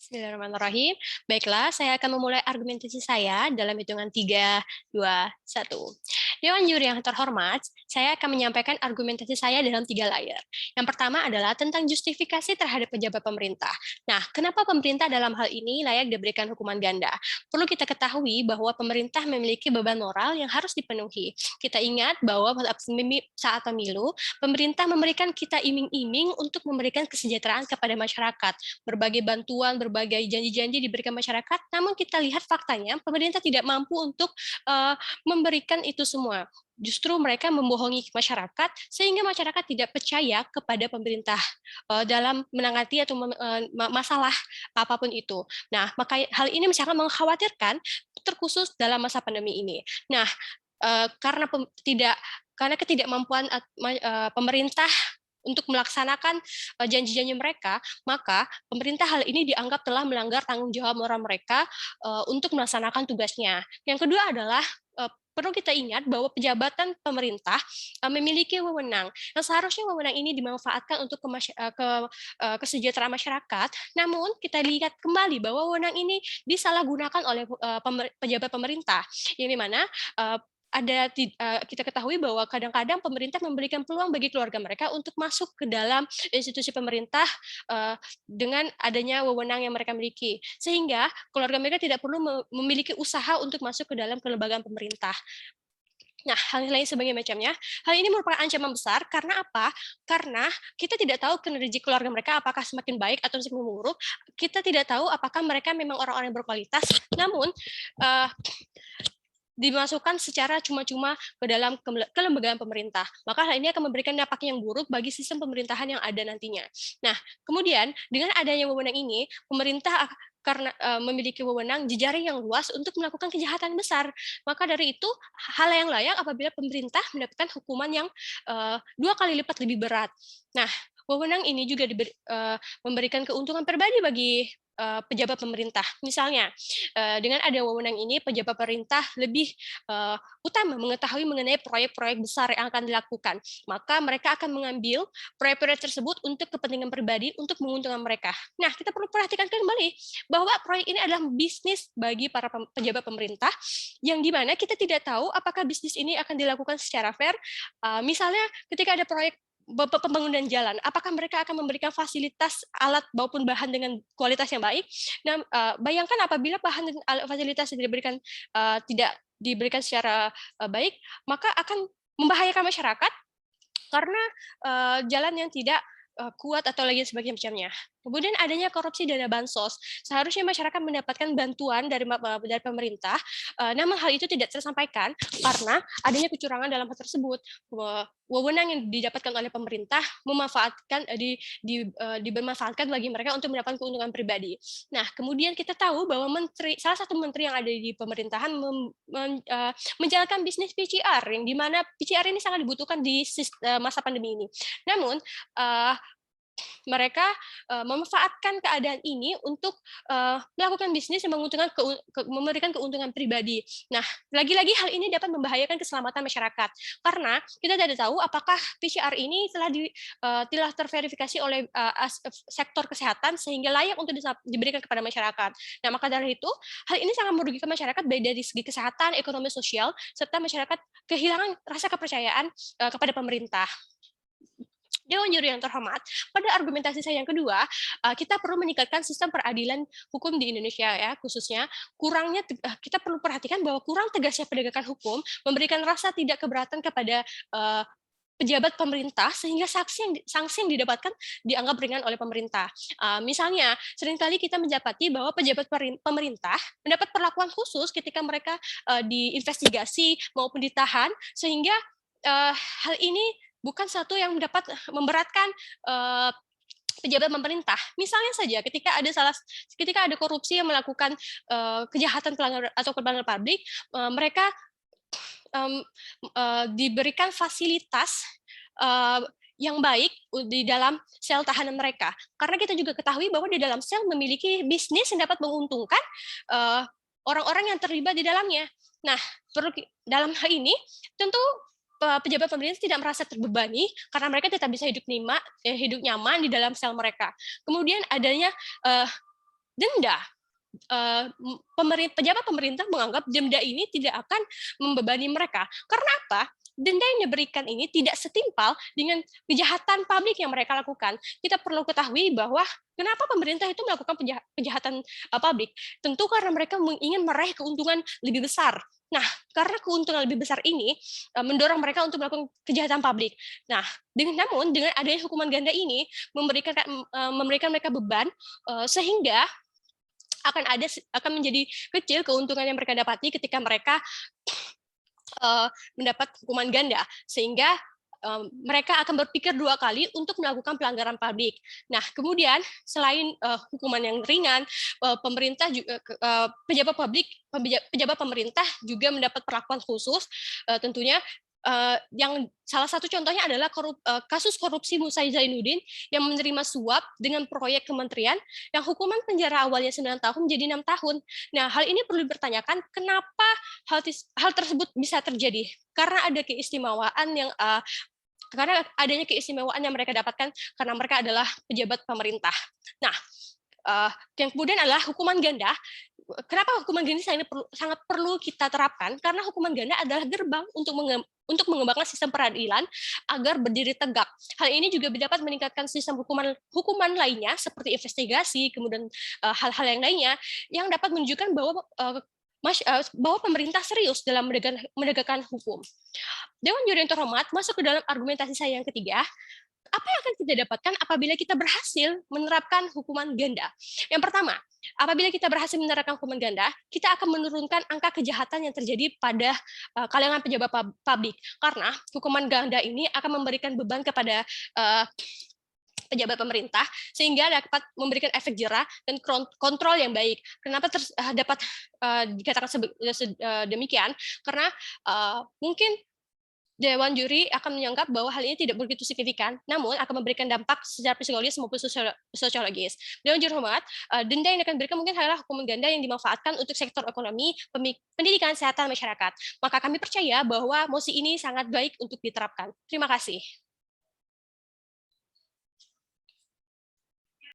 Bismillahirrahmanirrahim. Baiklah, saya akan memulai argumentasi saya dalam hitungan 3, 2, 1. Dewan juri yang terhormat, saya akan menyampaikan argumentasi saya dalam 3 layer. Yang pertama adalah tentang justifikasi terhadap pejabat pemerintah. Nah, kenapa pemerintah dalam hal ini layak diberikan hukuman ganda? Perlu kita ketahui bahwa pemerintah memiliki beban moral yang harus dipenuhi. Kita ingat bahwa saat pemilu, pemerintah memberikan kita iming-iming untuk memberikan kesejahteraan kepada masyarakat, berbagai bantuan, berbagai janji-janji diberikan masyarakat, namun kita lihat faktanya pemerintah tidak mampu untuk memberikan itu semua. Justru mereka membohongi masyarakat sehingga masyarakat tidak percaya kepada pemerintah dalam menangani atau masalah apapun itu. Nah, maka hal ini sangat mengkhawatirkan terkhusus dalam masa pandemi ini. Nah, karena ketidakmampuan pemerintah untuk melaksanakan janji-janji mereka, maka pemerintah hal ini dianggap telah melanggar tanggung jawab moral mereka untuk melaksanakan tugasnya. Yang kedua adalah perlu kita ingat bahwa pejabatan pemerintah memiliki wewenang. Yang seharusnya wewenang ini dimanfaatkan untuk kesejahteraan masyarakat, namun kita lihat kembali bahwa wewenang ini disalahgunakan oleh pejabat pemerintah, yang dimana kita ketahui bahwa kadang-kadang pemerintah memberikan peluang bagi keluarga mereka untuk masuk ke dalam institusi pemerintah dengan adanya wewenang yang mereka miliki, sehingga keluarga mereka tidak perlu memiliki usaha untuk masuk ke dalam kelembagaan pemerintah. Nah, hal lain sebagainya macamnya. Hal ini merupakan ancaman besar karena apa? Karena kita tidak tahu kinerja keluarga mereka apakah semakin baik atau semakin buruk. Kita tidak tahu apakah mereka memang orang-orang yang berkualitas. Namun dimasukkan secara cuma-cuma ke dalam kelembagaan pemerintah. Maka hal ini akan memberikan dampak yang buruk bagi sistem pemerintahan yang ada nantinya. Nah, kemudian dengan adanya wewenang ini, pemerintah karena memiliki wewenang jejaring yang luas untuk melakukan kejahatan besar. Maka dari itu, hal yang layak apabila pemerintah mendapatkan hukuman yang 2 kali lipat lebih berat. Nah, wewenang ini juga memberikan keuntungan pribadi bagi pejabat pemerintah. Misalnya, dengan ada wewenang ini, pejabat pemerintah lebih utama mengetahui mengenai proyek-proyek besar yang akan dilakukan. Maka mereka akan mengambil proyek-proyek tersebut untuk kepentingan pribadi, untuk menguntungkan mereka. Nah, kita perlu perhatikan kembali bahwa proyek ini adalah bisnis bagi para pejabat pemerintah, yang dimana kita tidak tahu apakah bisnis ini akan dilakukan secara fair. Misalnya, ketika ada proyek pembangunan jalan, apakah mereka akan memberikan fasilitas alat maupun bahan dengan kualitas yang baik? Nah, bayangkan apabila bahan dan fasilitas yang tidak diberikan secara baik, maka akan membahayakan masyarakat karena jalan yang tidak kuat atau lagi sebagainya macamnya. Kemudian adanya korupsi dana bansos. Seharusnya masyarakat mendapatkan bantuan dari pemerintah, namun hal itu tidak tersampaikan karena adanya kecurangan dalam hal tersebut. Wewenang yang didapatkan oleh pemerintah dibermanfaatkan bagi mereka untuk mendapatkan keuntungan pribadi. Nah, kemudian kita tahu bahwa salah satu menteri yang ada di pemerintahan menjalankan bisnis PCR, yang dimana PCR ini sangat dibutuhkan di masa pandemi ini. Namun, mereka memanfaatkan keadaan ini untuk melakukan bisnis yang memberikan keuntungan pribadi. Nah, lagi-lagi hal ini dapat membahayakan keselamatan masyarakat karena kita tidak tahu apakah PCR ini telah terverifikasi oleh sektor kesehatan sehingga layak untuk diberikan kepada masyarakat. Nah, maka dari itu hal ini sangat merugikan masyarakat baik dari segi kesehatan, ekonomi, sosial, serta masyarakat kehilangan rasa kepercayaan kepada pemerintah. Dewan juri yang terhormat, pada argumentasi saya yang kedua, kita perlu meningkatkan sistem peradilan hukum di Indonesia ya, khususnya kita perlu perhatikan bahwa kurang tegasnya penegakan hukum memberikan rasa tidak keberatan kepada pejabat pemerintah sehingga sanksi yang didapatkan dianggap ringan oleh pemerintah. Misalnya, seringkali kita mendapati bahwa pejabat pemerintah mendapat perlakuan khusus ketika mereka diinvestigasi maupun ditahan, sehingga hal ini bukan satu yang dapat memberatkan pejabat pemerintah. Misalnya saja ketika ada korupsi yang melakukan kejahatan atau pelanggaran publik, mereka diberikan fasilitas yang baik di dalam sel tahanan mereka. Karena kita juga ketahui bahwa di dalam sel memiliki bisnis yang dapat menguntungkan orang-orang yang terlibat di dalamnya. Nah, dalam hal ini tentu pejabat pemerintah tidak merasa terbebani karena mereka tetap bisa hidup nyaman di dalam sel mereka. Kemudian adanya denda. Pejabat pemerintah menganggap denda ini tidak akan membebani mereka. Karena apa? Denda yang diberikan ini tidak setimpal dengan kejahatan publik yang mereka lakukan. Kita perlu ketahui bahwa kenapa pemerintah itu melakukan kejahatan publik. Tentu karena mereka ingin meraih keuntungan lebih besar. Nah, karena keuntungan lebih besar ini mendorong mereka untuk melakukan kejahatan publik. Nah, namun dengan adanya hukuman ganda ini memberikan mereka beban sehingga akan menjadi kecil keuntungan yang mereka dapati ketika mereka mendapat hukuman ganda, sehingga mereka akan berpikir 2 kali untuk melakukan pelanggaran publik. Nah, kemudian selain hukuman yang ringan, pemerintah juga pejabat pemerintah juga mendapat perlakuan khusus, tentunya yang salah satu contohnya adalah kasus korupsi Musa Zainuddin yang menerima suap dengan proyek kementerian yang hukuman penjara awalnya 9 tahun menjadi 6 tahun. Nah, hal ini perlu dipertanyakan kenapa hal tersebut bisa terjadi. Karena ada keistimewaan karena adanya keistimewaan yang mereka dapatkan karena mereka adalah pejabat pemerintah. Nah, yang kemudian adalah hukuman ganda. Kenapa hukuman ganda sangat perlu kita terapkan? Karena hukuman ganda adalah gerbang untuk mengembangkan sistem peradilan agar berdiri tegak. Hal ini juga dapat meningkatkan sistem hukuman lainnya seperti investigasi, kemudian hal-hal yang lainnya yang dapat menunjukkan bahwa pemerintah serius dalam menegakkan hukum. Dewan Juri yang terhormat, masuk ke dalam argumentasi saya yang ketiga. Apa yang akan kita dapatkan apabila kita berhasil menerapkan hukuman ganda? Yang pertama, apabila kita berhasil menerapkan hukuman ganda, kita akan menurunkan angka kejahatan yang terjadi pada kalangan pejabat publik. Karena hukuman ganda ini akan memberikan beban kepada pejabat pemerintah sehingga dapat memberikan efek jerah dan kontrol yang baik. Kenapa dapat dikatakan demikian? Karena mungkin Dewan Juri akan menganggap bahwa hal ini tidak begitu signifikan, namun akan memberikan dampak secara psikologis maupun sosiologis. Dewan Juri hormat, denda yang akan diberikan mungkin adalah hukuman ganda yang dimanfaatkan untuk sektor ekonomi, pendidikan, kesehatan masyarakat. Maka kami percaya bahwa mosi ini sangat baik untuk diterapkan. Terima kasih.